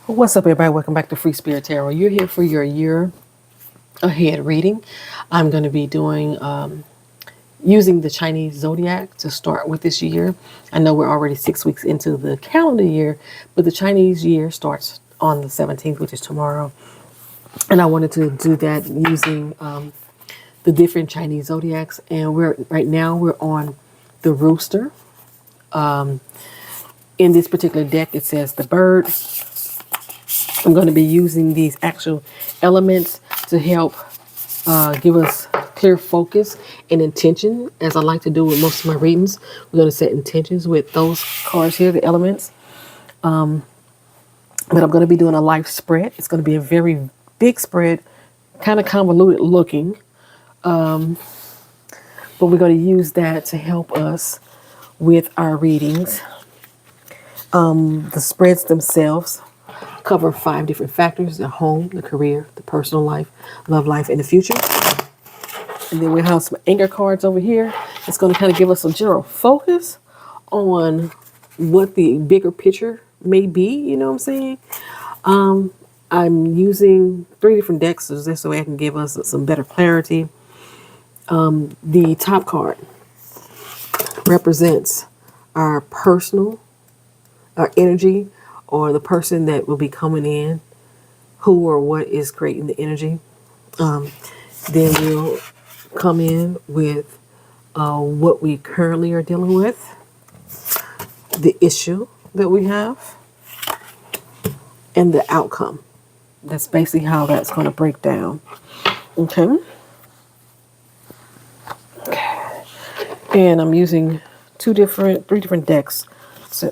What's up, everybody? Welcome back to Free Spirit Tarot. You're here for your year ahead reading. I'm going to be doing using the Chinese zodiac to start with this year. I know we're already 6 weeks into the calendar year, but the Chinese year starts on the 17th, which is tomorrow. And I wanted to do that using the different Chinese zodiacs. And we're on the Rooster. In this particular deck, it says the bird. I'm going to be using these actual elements to help give us clear focus and intention, as I like to do with most of my readings. We're going to set intentions with those cards here, the elements. But I'm going to be doing a life spread. It's going to be a very big spread, kind of convoluted looking. But we're going to use that to help us with our readings. The spreads themselves cover 5 different factors: the home, the career, the personal life, love life, and the future. And then we have some anchor cards over here. It's going to kind of give us some general focus on what the bigger picture may be. You know what I'm saying? I'm using 3 different decks so this way I can give us some better clarity. The top card represents our personal, our energy, or the person that will be coming in, who or what is creating the energy. Then we'll come in with what we currently are dealing with, the issue that we have, and the outcome. That's basically how that's going to break down. Okay. And I'm using 3 different decks,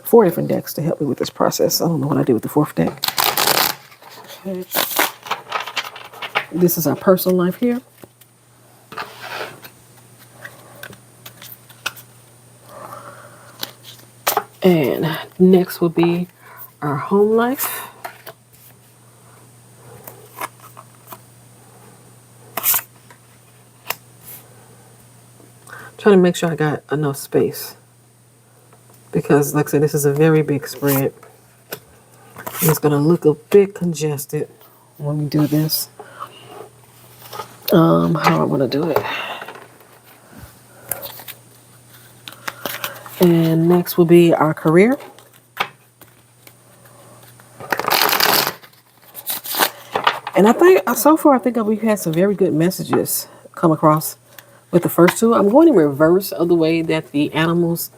4 different decks to help me with this process. I don't know what I did with the 4th deck. Okay. This is our personal life here. And next will be our home life. Trying to make sure I got enough space, because like I said, this is a very big spread. It's going to look a bit congested when we do this. How I want to do it. And next will be our career. And I think so far, we've had some very good messages come across with the first 2. I'm going in reverse of the way that the animals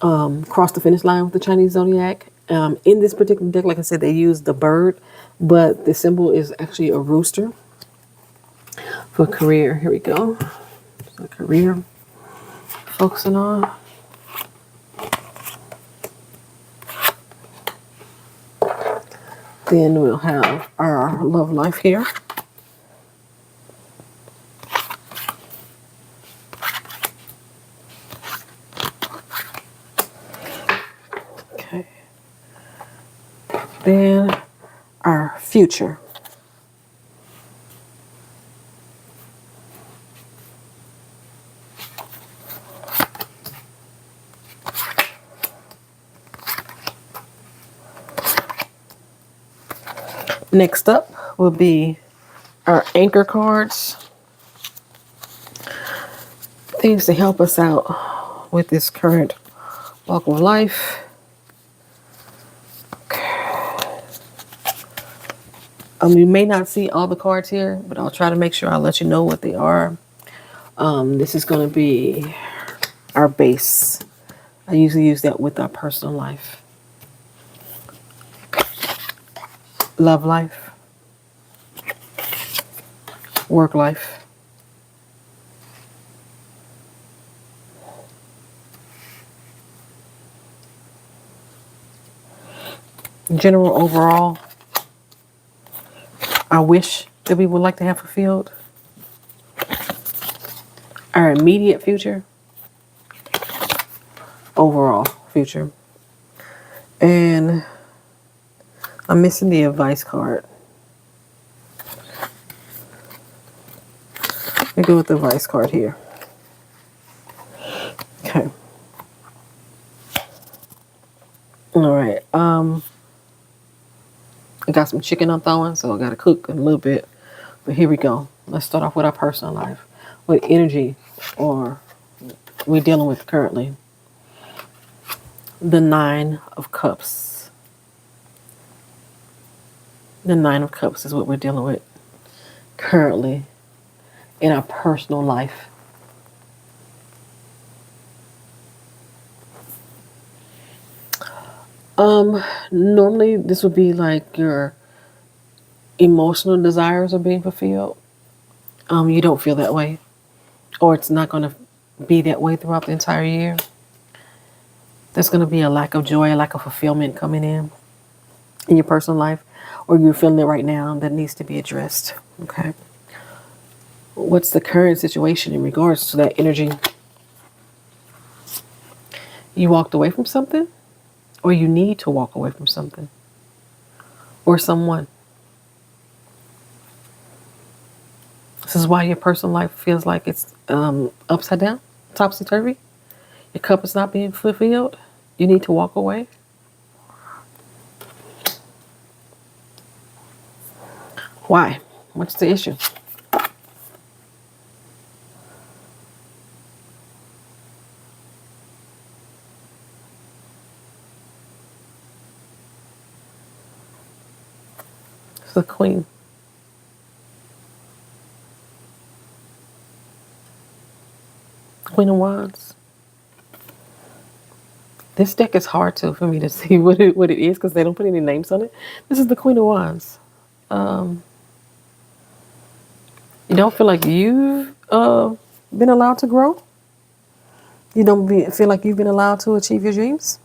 cross the finish line with the Chinese zodiac. In this particular deck, like I said, they use the bird, but the symbol is actually a rooster for career. Here we go. So career, focusing on. Then we'll have our love life here. Okay. Then our future. Next up will be our anchor cards. Things to help us out with this current walk of life. You may not see all the cards here, but I'll try to make sure I let you know what they are. This is going to be our base. I usually use that with our personal life. Love life. Work life. General overall. Our wish that we would like to have fulfilled. Our immediate future. Overall future. And I'm missing the advice card. Let me go with the advice card here. Okay. All right. got some chicken I'm throwing, so I got to cook a little bit. But here we go. Let's start off with our personal life. What energy are we dealing with currently? The Nine of Cups. The Nine of Cups is what we're dealing with currently in our personal life. Normally this would be like your emotional desires are being fulfilled. You don't feel that way, or it's not going to be that way throughout the entire year. There's going to be a lack of joy, a lack of fulfillment coming in your personal life, or you're feeling it right now that needs to be addressed. Okay. What's the current situation in regards to that energy? You walked away from something, or you need to walk away from something, or someone. This is why your personal life feels like it's upside down, topsy-turvy. Your cup is not being fulfilled. You need to walk away. Why? What's the issue? It's the Queen. Queen of Wands. This deck is hard for me to see what it is because they don't put any names on it. This is the Queen of Wands. You don't feel like you've been allowed to grow. You don't feel like you've been allowed to achieve your dreams.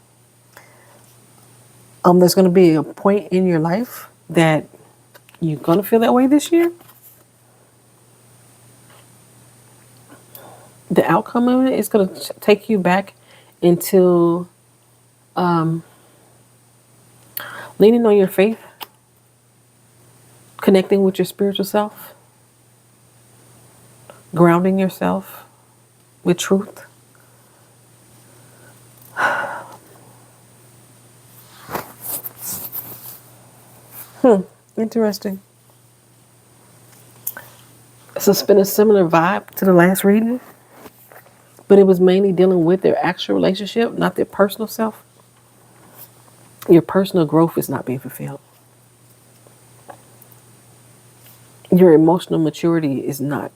There's going to be a point in your life that you're going to feel that way this year. The outcome of it is going to take you back into leaning on your faith, connecting with your spiritual self, grounding yourself with truth. Interesting. So it's been a similar vibe to the last reading, but it was mainly dealing with their actual relationship, not their personal self. Your personal growth is not being fulfilled. Your emotional maturity is not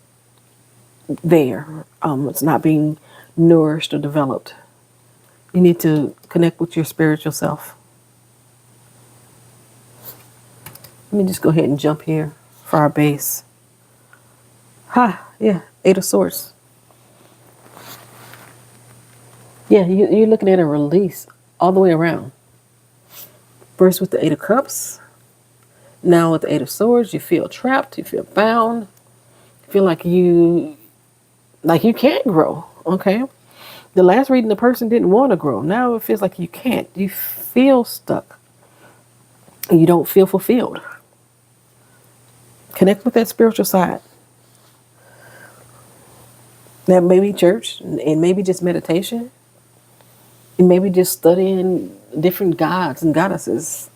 there. It's not being nourished or developed. You need to connect with your spiritual self. Let me just go ahead and jump here for our base. Yeah, Eight of Swords. Yeah, you're looking at a release all the way around. First with the Eight of Cups. Now with the Eight of Swords, you feel trapped, you feel bound. You feel like you can't grow, okay? The last reading, the person didn't want to grow. Now it feels like you can't. You feel stuck. You don't feel fulfilled. Connect with that spiritual side. That may be church, and maybe just meditation. And maybe just studying different gods and goddesses.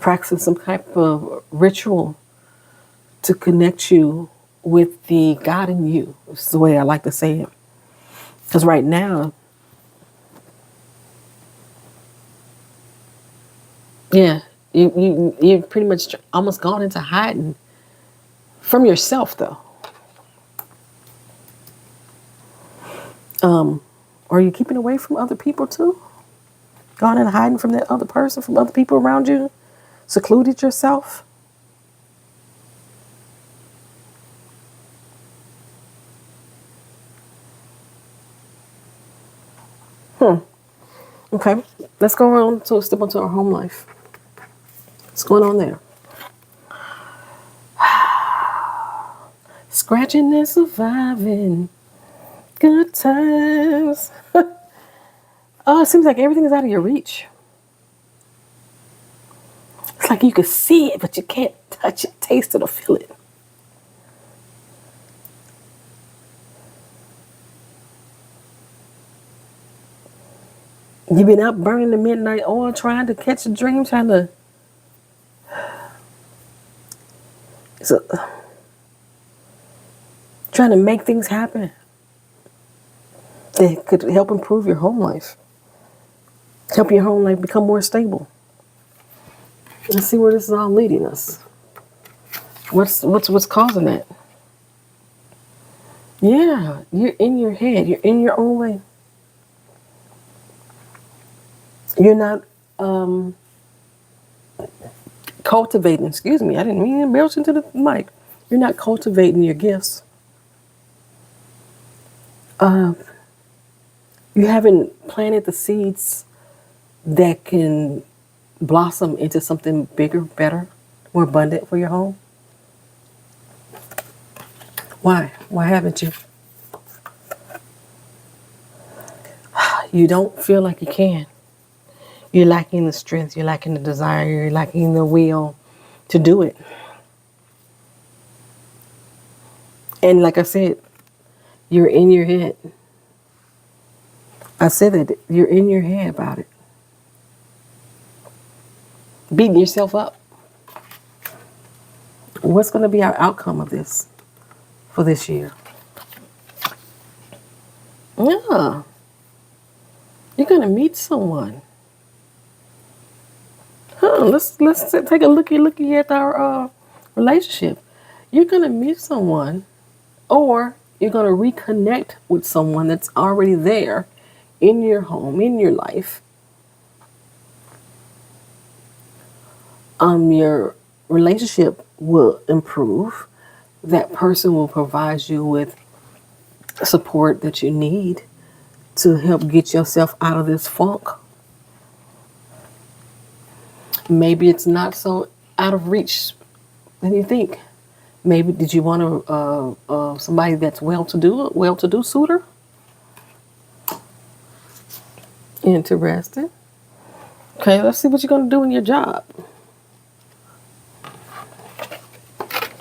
Practicing some type of ritual to connect you with the God in you. It's the way I like to say it. Because right now, yeah, you're pretty much almost gone into hiding from yourself, though. Are you keeping away from other people too? Gone and hiding from that other person, from other people around you? Secluded yourself? Okay, let's go on to step into our home life. What's going on there? Scratching and surviving. Good times. Oh, it seems like everything is out of your reach. It's like you can see it, but you can't touch it, taste it, or feel it. You've been out burning the midnight oil, trying to catch a dream, trying to So, trying to make things happen that could help improve your home life, help your home life become more stable. Let's see where this is all leading us. What's causing that? Yeah, you're in your head. You're in your own way. You're not cultivating. Excuse me, I didn't mean to belch into the mic. You're not cultivating your gifts. You haven't planted the seeds that can blossom into something bigger, better, more abundant for your home. Why? Why haven't you? You don't feel like you can. You're lacking the strength, you're lacking the desire, you're lacking the will to do it. And like I said, you're in your head. I said that you're in your head about it. Beating yourself up. What's going to be our outcome of this for this year? Yeah. You're going to meet someone. Let's take a looky at our relationship. You're going to meet someone, or you're going to reconnect with someone that's already there in your home, in your life. Your relationship will improve. That person will provide you with support that you need to help get yourself out of this funk. Maybe it's not so out of reach than you think. Maybe did you want somebody that's well-to-do suitor? Interesting. Okay, let's see what you're gonna do in your job.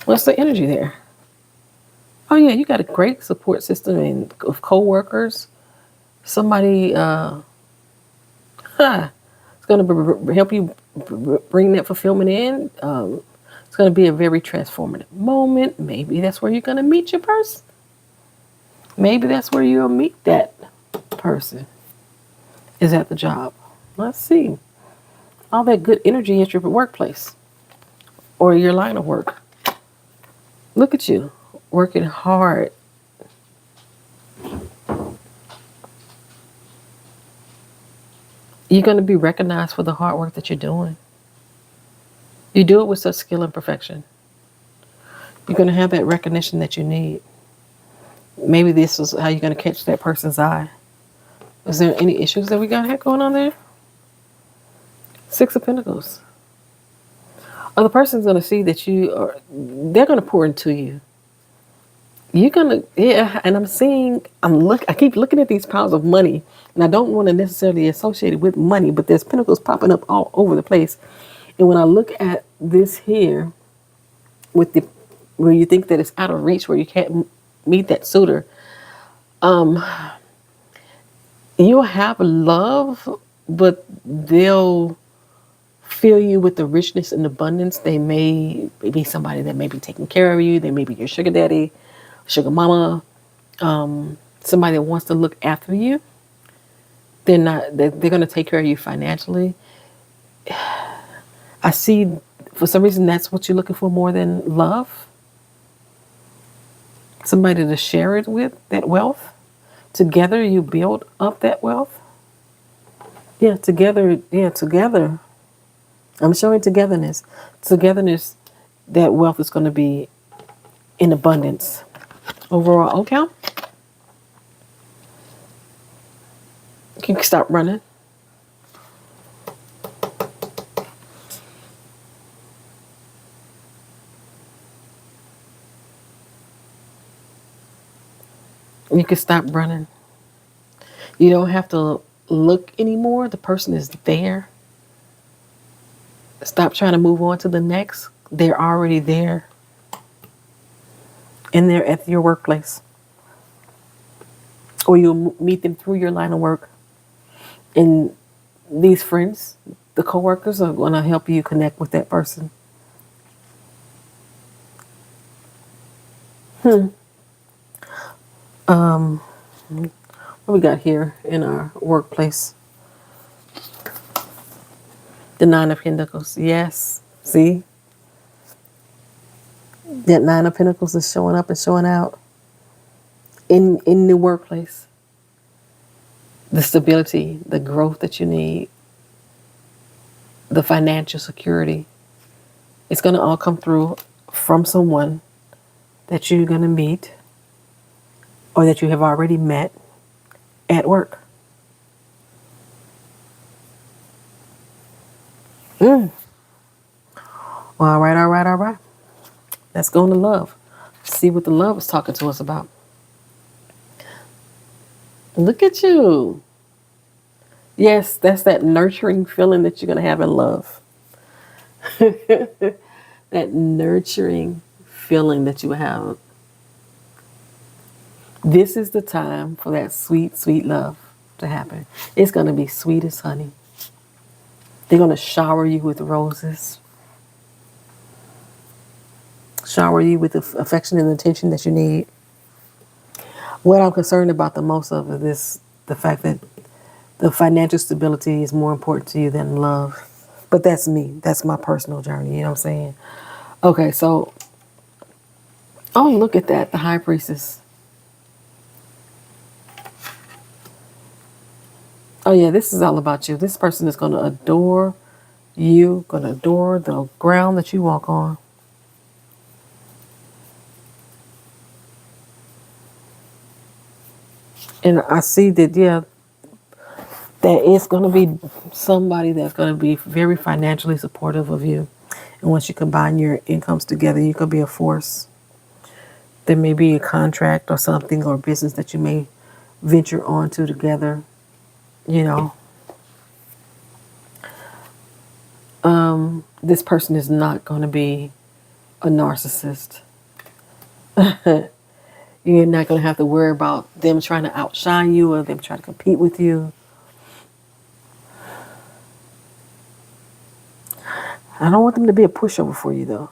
What's the energy there? Oh yeah, you got a great support system of coworkers. Somebody it's going to help you bring that fulfillment in. It's going to be a very transformative moment. Maybe that's where you're going to meet your person. Maybe that's where you'll meet that person. Is at the job. Let's see. All that good energy at your workplace or your line of work. Look at you working hard. You're going to be recognized for the hard work that you're doing. You do it with such skill and perfection. You're going to have that recognition that you need. Maybe this is how you're going to catch that person's eye. Is there any issues that we got going on there? Six of Pentacles. Other person's going to see that they're going to pour into you. You're going to, yeah, and I keep looking at these piles of money, and I don't want to necessarily associate it with money, but there's pentacles popping up all over the place. And when I look at this here, where you think that it's out of reach, where you can't meet that suitor, you'll have love, but they'll fill you with the richness and abundance. They may be somebody that may be taking care of you. They may be your sugar daddy, sugar mama, somebody that wants to look after you. They're going to take care of you financially. I see, for some reason, that's what you're looking for more than love. Somebody to share it with, that wealth. Together you build up that wealth. Yeah, together. I'm showing togetherness. Togetherness, that wealth is going to be in abundance. Overall, okay? You can stop running. You can stop running. You don't have to look anymore. The person is there. Stop trying to move on to the next. They're already there. And they're at your workplace. Or you'll meet them through your line of work. And these friends, the coworkers, are going to help you connect with that person. What we got here in our workplace? The Nine of Pentacles. Yes. See? That Nine of Pentacles is showing up and showing out in the workplace. The stability, the growth that you need, the financial security. It's going to all come through from someone that you're going to meet or that you have already met at work. Well, all right, all right, all right. Let's go into love. See what the love is talking to us about. Look at you. Yes, that's that nurturing feeling that you're going to have in love. That nurturing feeling that you have. This is the time for that sweet, sweet love to happen. It's going to be sweet as honey. They're going to shower you with roses. Shower you with the affection and attention that you need. What I'm concerned about the most of is this, the fact that the financial stability is more important to you than love. But that's me. That's my personal journey. You know what I'm saying? Okay, so, oh, look at that. The High Priestess. Oh, yeah, this is all about you. This person is going to adore you, going to adore the ground that you walk on. And I see that, yeah, that it's going to be somebody that's going to be very financially supportive of you. And once you combine your incomes together, you could be a force. There may be a contract or something or business that you may venture onto together, you know. This person is not going to be a narcissist. You're not going to have to worry about them trying to outshine you or them trying to compete with you. I don't want them to be a pushover for you, though.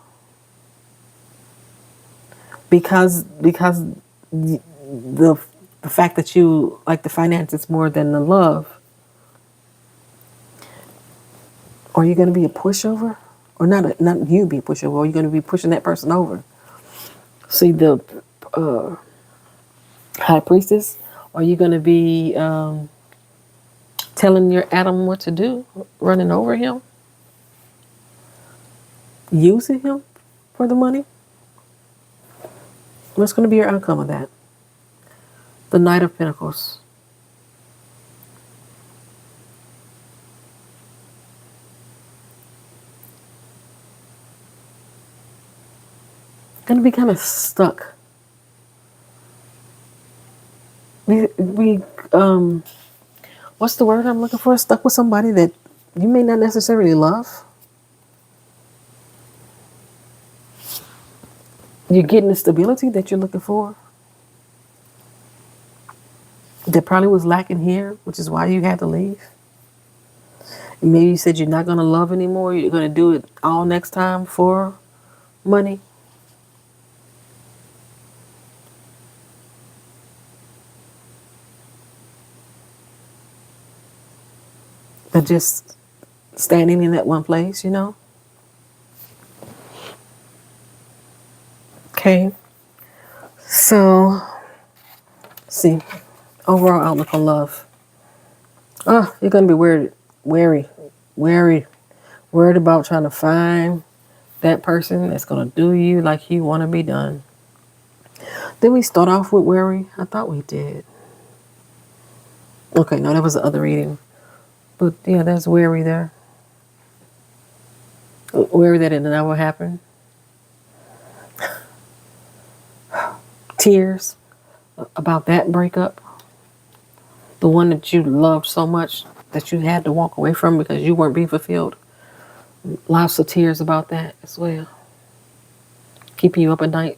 Because the fact that you like the finances more than the love, are you going to be a pushover? Or not you be a pushover, or are you going to be pushing that person over? See, the High Priestess, are you going to be telling your Adam what to do, running over him, using him for the money? What's going to be your outcome of that? The Knight of Pentacles. Going to be kind of stuck. What's the word I'm looking for? Stuck with somebody that you may not necessarily love. You're getting the stability that you're looking for. That probably was lacking here, which is why you had to leave. And maybe you said you're not going to love anymore. You're going to do it all next time for money. But just standing in that one place, you know? Okay. So, see, overall outlook on love. Oh, you're going to be worried about trying to find that person that's going to do you like you want to be done. Did we start off with worry? I thought we did. Okay, no, that was the other reading. But yeah, there's worry there. Worry that it never happened. Tears about that breakup. The one that you loved so much that you had to walk away from because you weren't being fulfilled. Lots of tears about that as well. Keeping you up at night.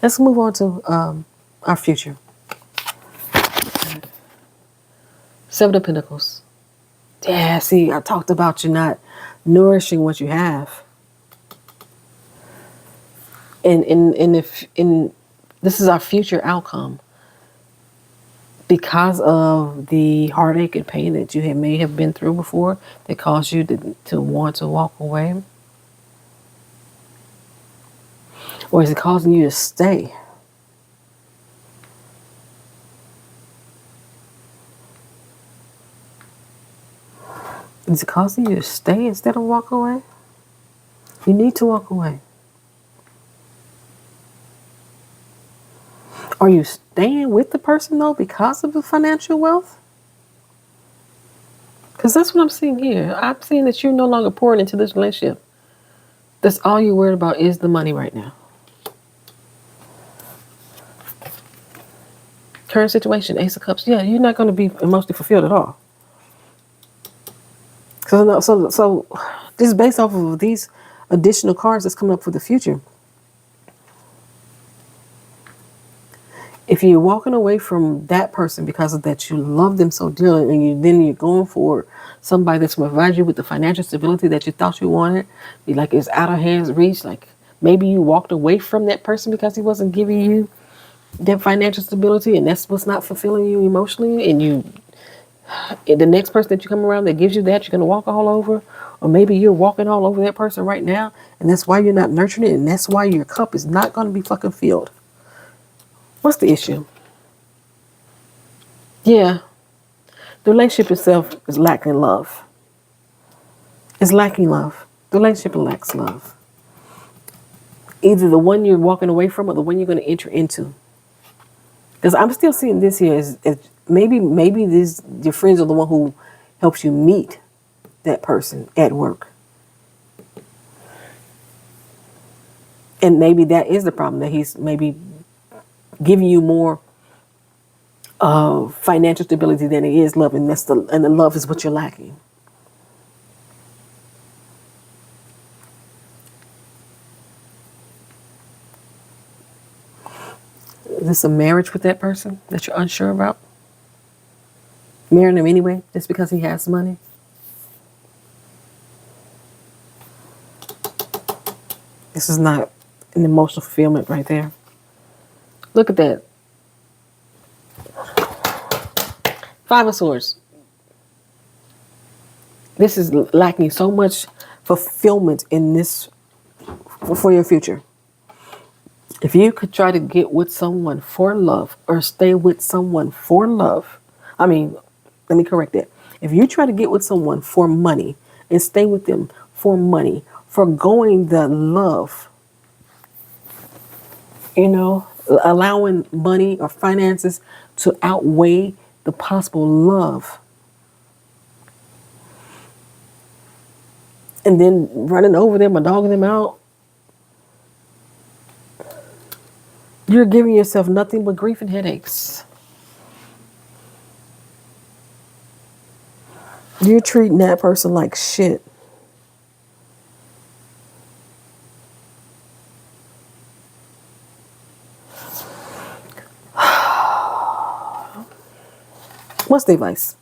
Let's move on to our future. Seven of Pentacles. Yeah, see, I talked about you not nourishing what you have. And if in this is our future outcome because of the heartache and pain that you may have been through before that caused you to want to walk away, or is it causing you to stay? Is it causing you to stay instead of walk away? You need to walk away. Are you staying with the person though because of the financial wealth? Because that's what I'm seeing here. I'm seeing that you're no longer pouring into this relationship. That's all you're worried about is the money right now. Current situation, Ace of Cups. Yeah, you're not going to be emotionally fulfilled at all. So this is based off of these additional cards that's coming up for the future. If you're walking away from that person because of that, you love them so dearly, and then you're going for somebody that's going to provide you with the financial stability that you thought you wanted, be like it's out of hands reach. Like maybe you walked away from that person because he wasn't giving you that financial stability, and that's what's not fulfilling you emotionally. And the next person that you come around that gives you that, you're going to walk all over. Or maybe you're walking all over that person right now, and that's why you're not nurturing it, and that's why your cup is not going to be fucking filled. What's the issue? Yeah, the relationship itself is lacking love. It's lacking love. The relationship lacks love. Either the one you're walking away from or the one you're going to enter into. Because I'm still seeing this here as maybe your friends are the one who helps you meet that person at work. And maybe that is the problem, that he's maybe giving you more financial stability than it is love, and the love is what you're lacking. Is this a marriage with that person that you're unsure about? Marrying him anyway, just because he has money? This is not an emotional fulfillment right there. Look at that. Five of Swords. This is lacking so much fulfillment in this for your future. If you could try to get with someone for love or stay with someone for love, let me correct that. If you try to get with someone for money and stay with them for money, forgoing the love, allowing money or finances to outweigh the possible love, and then running over them or dogging them out, you're giving yourself nothing but grief and headaches. You're treating that person like shit. What's the advice?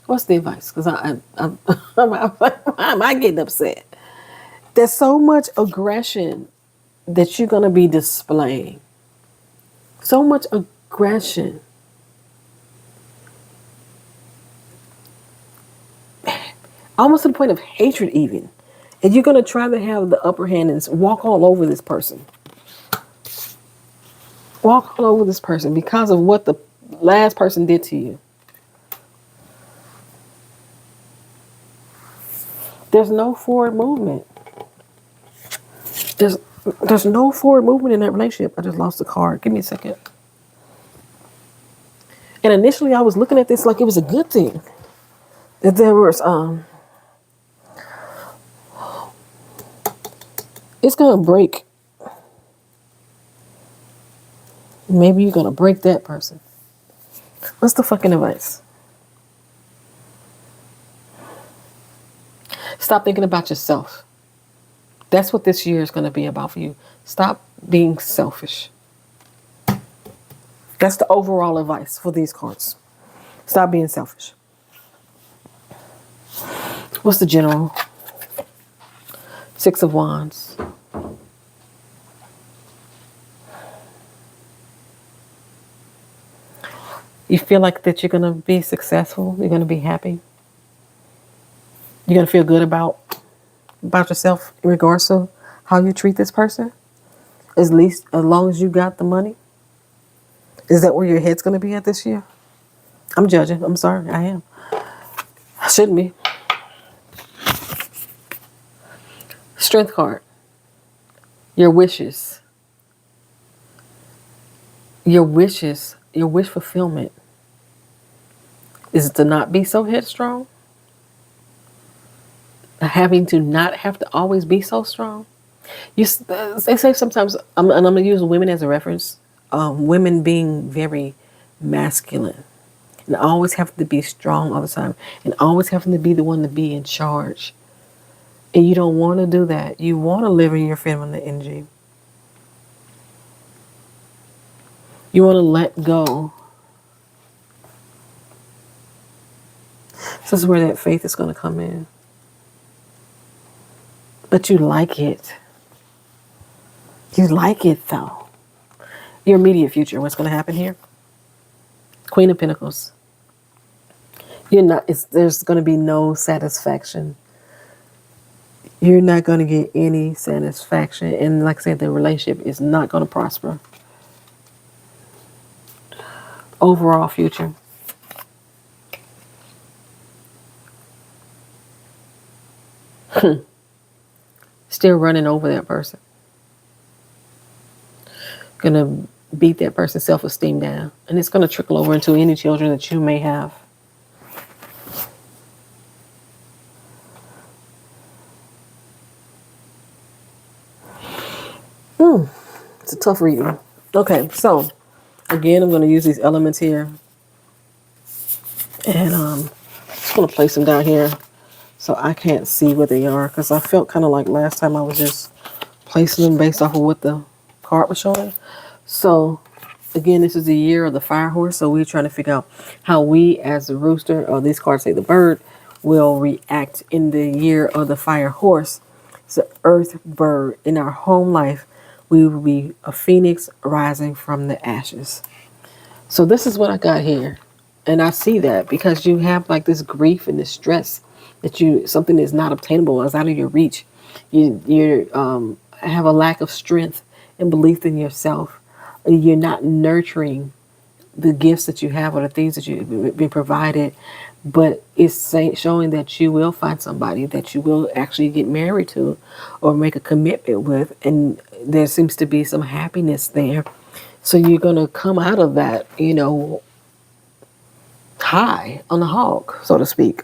What's the advice? Because why am I getting upset? There's so much aggression that you're going to be displaying. So much aggression. Almost to the point of hatred even. And you're going to try to have the upper hand and walk all over this person. Walk all over this person because of what the last person did to you. There's no forward movement. There's no forward movement in that relationship. I just lost the card. Give me a second. And initially I was looking at this like it was a good thing. That there was it's gonna break. Maybe you're gonna break that person. What's the fucking advice? Stop thinking about yourself. That's what this year is going to be about for you. Stop being selfish. That's the overall advice for these cards. Stop being selfish. What's the general? Six of Wands. You feel like that you're going to be successful. You're going to be happy. You're going to feel good about yourself in regards to how you treat this person. At least as long as you got the money. Is that where your head's going to be at this year? I'm judging. I'm sorry. I am. I shouldn't be. Strength card. Your wishes. Your wishes. Your wish fulfillment is to not be so headstrong. Having to not have to always be so strong. They say sometimes, and I'm going to use women as a reference, women being very masculine and always having to be strong all the time and always having to be the one to be in charge. And you don't want to do that. You want to live in your feminine energy. You want to let go. This is where that faith is going to come in. But you like it. You like it though. Your immediate future, what's going to happen here? Queen of Pentacles. There's going to be no satisfaction. You're not going to get any satisfaction. And like I said, the relationship is not going to prosper. Overall future. Still running over that person. Gonna beat that person's self-esteem down. And it's gonna trickle over into any children that you may have. It's a tough reading. Okay, so again, I'm gonna use these elements here. And just gonna place them down here so I can't see what they are, because I felt kind of like last time I was just placing them based off of what the card was showing. So again, this is the year of the fire horse, so we're trying to figure out how we as the rooster, or these cards say the bird, will react in the year of the fire horse. It's the earth bird. In our home life, we will be a phoenix rising from the ashes. So this is what I got here. And I see that because you have like this grief and this stress that something is not obtainable, is out of your reach. You have a lack of strength and belief in yourself. You're not nurturing the gifts that you have or the things that you've been provided, but it's showing that you will find somebody that you will actually get married to or make a commitment with, and there seems to be some happiness there. So you're going to come out of that, high on the hog, so to speak.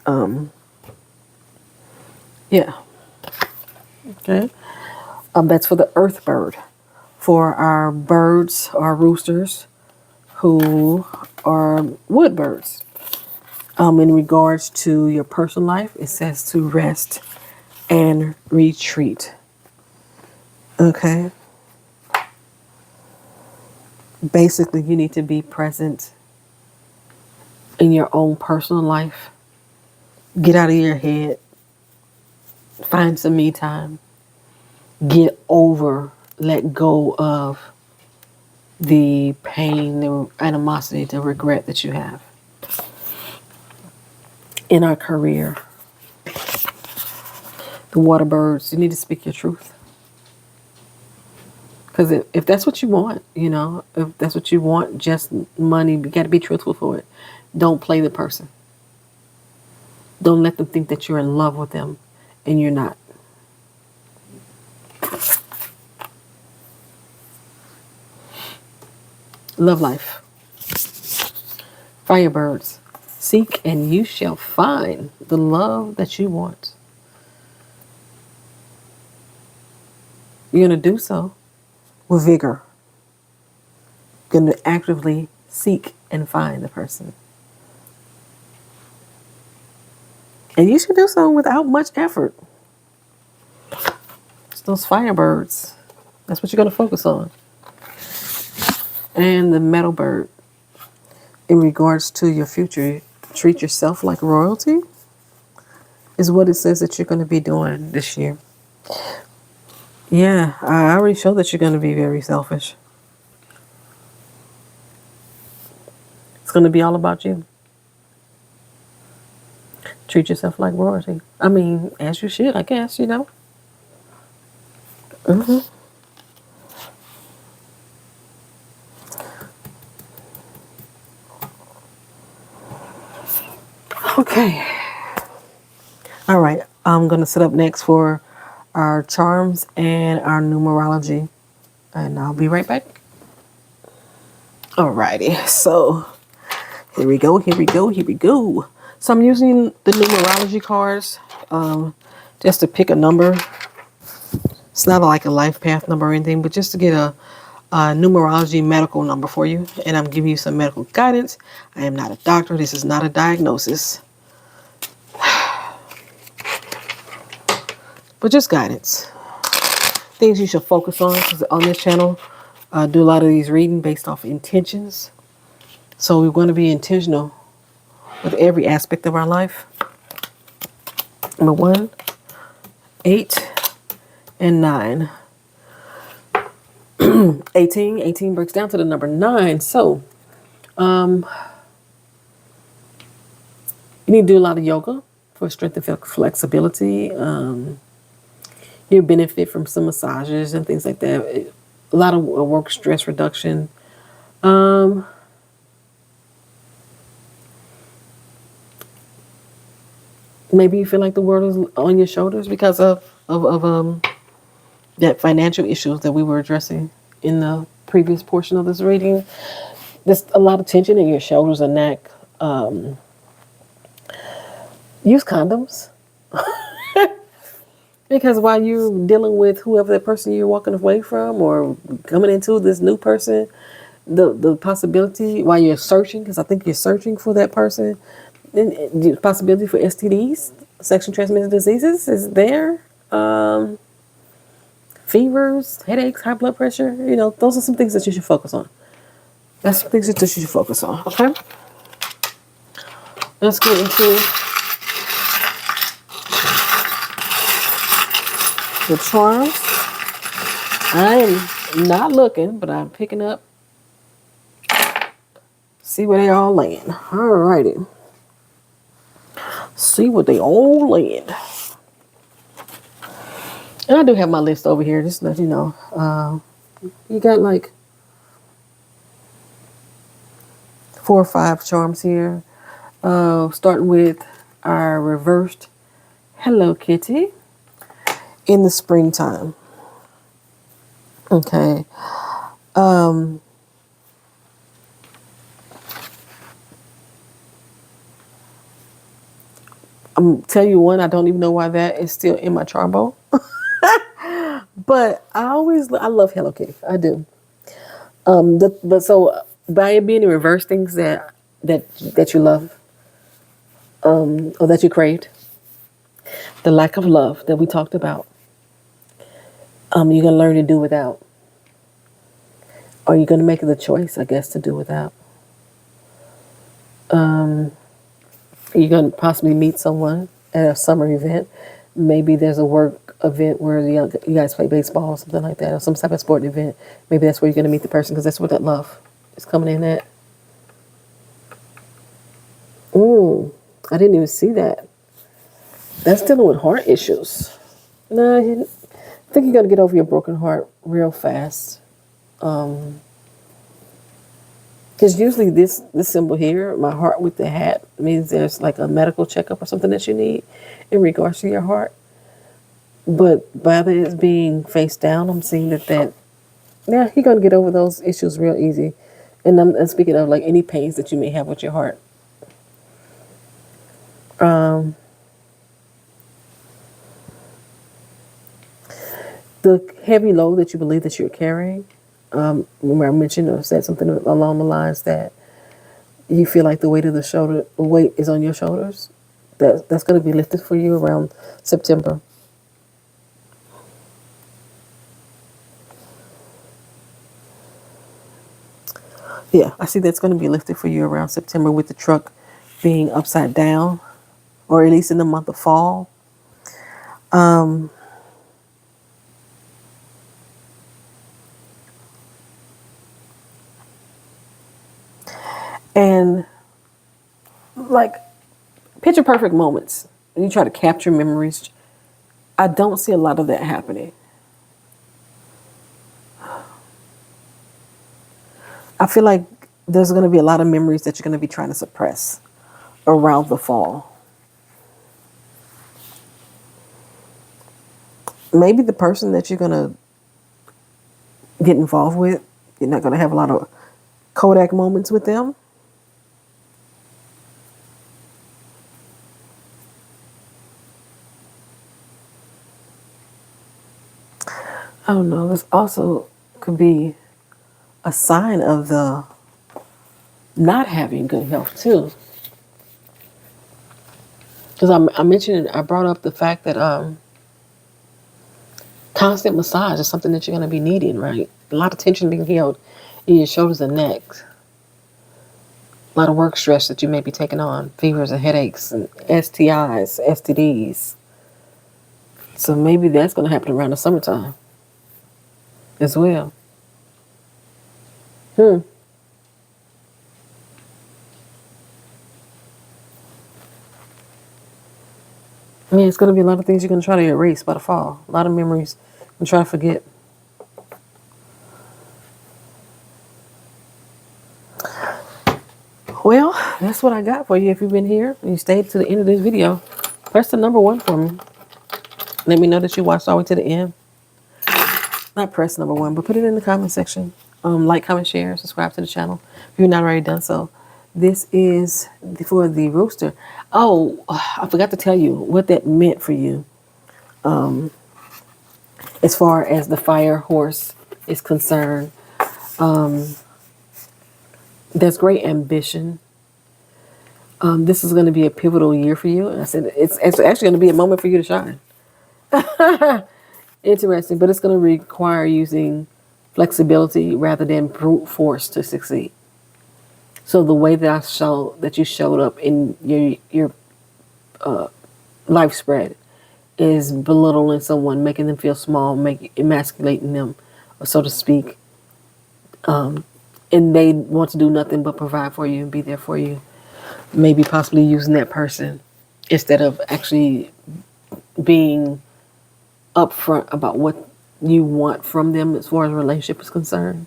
Yeah. Okay. That's for the earth bird. For our birds, our roosters, who are wood birds. In regards to your personal life, it says to rest and retreat. Okay. Basically, you need to be present in your own personal life. Get out of your head. Find some me time. Get over, let go of the pain, the animosity, the regret that you have. In our career, the water birds, you need to speak your truth. Because if that's what you want, if that's what you want, just money, you got to be truthful for it. Don't play the person. Don't let them think that you're in love with them and you're not. Love life. Firebirds. Seek and you shall find the love that you want. You're going to do so with vigor. You're going to actively seek and find the person. And you should do so without much effort. It's those firebirds. That's what you're going to focus on. And the metal bird. In regards to your future, treat yourself like royalty is what it says that you're going to be doing this year. Yeah, I already showed that you're going to be very selfish. It's going to be all about you. Treat yourself like royalty. I mean, as you should, I guess, you know. Okay. All right. I'm going to set up next for our charms and our numerology. And I'll be right back. Alrighty. So here we go. Here we go. Here we go. So I'm using the numerology cards just to pick a number. It's not like a life path number or anything, but just to get a numerology medical number for you. And I'm giving you some medical guidance. I am not a doctor. This is not a diagnosis, but just guidance. Things you should focus on, because on this channel, I do a lot of these reading based off intentions. So we're going to be intentional with every aspect of our life. Number 1, 8, and 9. 18 breaks down to the number 9. So you need to do a lot of yoga for strength and flexibility. You benefit from some massages and things like that. A lot of work stress reduction. Maybe you feel like the world is on your shoulders because of that financial issues that we were addressing in the previous portion of this reading. There's a lot of tension in your shoulders and neck. Use condoms. Because while you're dealing with whoever that person you're walking away from or coming into this new person, the possibility while you're searching, because I think you're searching for that person, the possibility for STDs, sexually transmitted diseases, is there. Fevers, headaches, high blood pressure. You know, those are some things that you should focus on. That's some things that you should focus on. Okay. Let's get into the charms. I am not looking, but I'm picking up. See where they all land. Alrighty. See what they all land. And I do have my list over here, just to let you know. You got like 4 or 5 charms here. Starting with our reversed Hello Kitty in the springtime. Okay. I'm tell you one, I don't even know why that is still in my charm bowl. But I love Hello Kitty. I do. But so by it being the reverse things that you love, or that you craved, the lack of love that we talked about, you're gonna learn to do without. Or you're gonna make the choice, I guess, to do without. You're gonna possibly meet someone at a summer event. Maybe there's a work event where you guys play baseball or something like that, or some type of sporting event. Maybe that's where you're gonna meet the person, because that's where that love is coming in at. I didn't even see that. That's dealing with heart issues. No, I think you're gonna get over your broken heart real fast. Because usually this symbol here, my heart with the hat, means there's like a medical checkup or something that you need in regards to your heart. But by it being face down, I'm seeing that yeah, you're gonna get over those issues real easy. And I'm speaking of like any pains that you may have with your heart. The heavy load that you believe that you're carrying. Remember I mentioned or said something along the lines that you feel like the weight of the weight is on your shoulders. That's going to be lifted for you around September. Yeah, I see that's going to be lifted for you around September with the truck being upside down, or at least in the month of fall. And like picture perfect moments. You try to capture memories. I don't see a lot of that happening. I feel like there's going to be a lot of memories that you're going to be trying to suppress around the fall. Maybe the person that you're going to get involved with, you're not going to have a lot of Kodak moments with them. I don't know. This also could be a sign of the not having good health too. Because I brought up the fact that constant massage is something that you're going to be needing, right? A lot of tension being held in your shoulders and neck. A lot of work stress that you may be taking on, fevers and headaches and STIs, STDs. So maybe that's going to happen around the summertime as well. I mean, it's going to be a lot of things you're going to try to erase by the fall. A lot of memories and try to forget. Well, that's what I got for you. If you've been here and you stayed to the end of this video, press the number 1 for me. Let me know that you watched all the way to the end. Not press number 1, but put it in the comment section. Like, comment, share, subscribe to the channel if you're not already done so. This is for the Rooster. Oh, I forgot to tell you what that meant for you. As far as the fire horse is concerned, there's great ambition. This is going to be a pivotal year for you. I said it's actually going to be a moment for you to shine. Interesting, but it's going to require using flexibility rather than brute force to succeed. So the way that you showed up in your life spread is belittling someone, making them feel small, emasculating them, so to speak. And they want to do nothing but provide for you and be there for you. Maybe possibly using that person instead of actually being upfront about what you want from them as far as a relationship is concerned.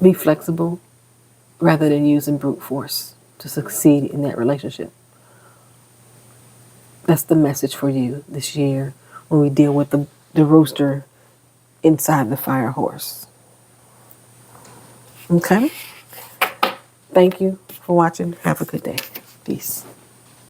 Be flexible rather than using brute force to succeed in that relationship. That's the message for you this year when we deal with the rooster inside the fire horse. Okay? Thank you for watching. Have a good day. Peace.